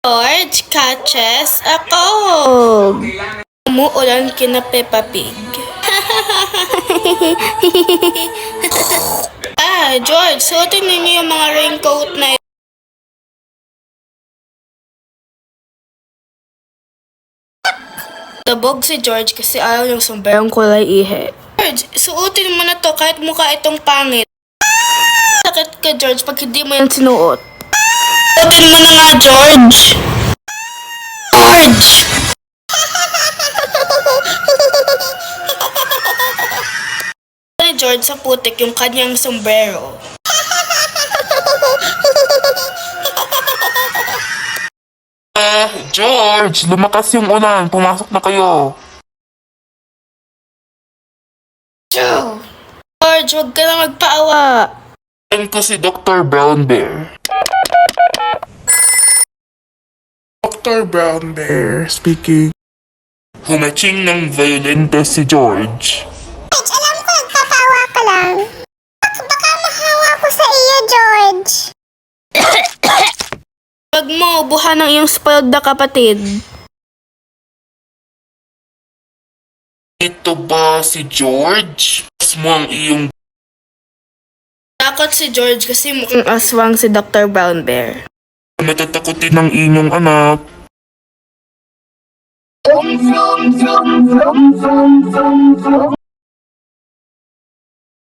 George, catches ako. Umuulan kina Peppa Pig. George, suotin ninyo yung mga raincoat na yun. Dabog si George kasi ayaw yung sombrerong kulay ihe. George, suotin mo na to kahit mukha itong pangit. Sakit ka, George, pag hindi mo yan sinuot. Suotin mo na nga, George. George! Ni George sa putik yung kanyang sombrero. George, lumakas yung ulan. Pumasok na kayo. George, huwag ka na magpaawa. Yan ko si Dr. Brown Bear. Dr. Brown Bear speaking. Humaching ng violente si George. George, alam ko nagpapawa ka lang. Baka mahawa ko sa iyo, George. Huwag mo ubuhan ng iyong spoiled na kapatid. Ito ba si George? Mas mo ang iyong Takot si George kasi mukhang aswang si Dr. Brown Bear. matatakutin ng inyong anak.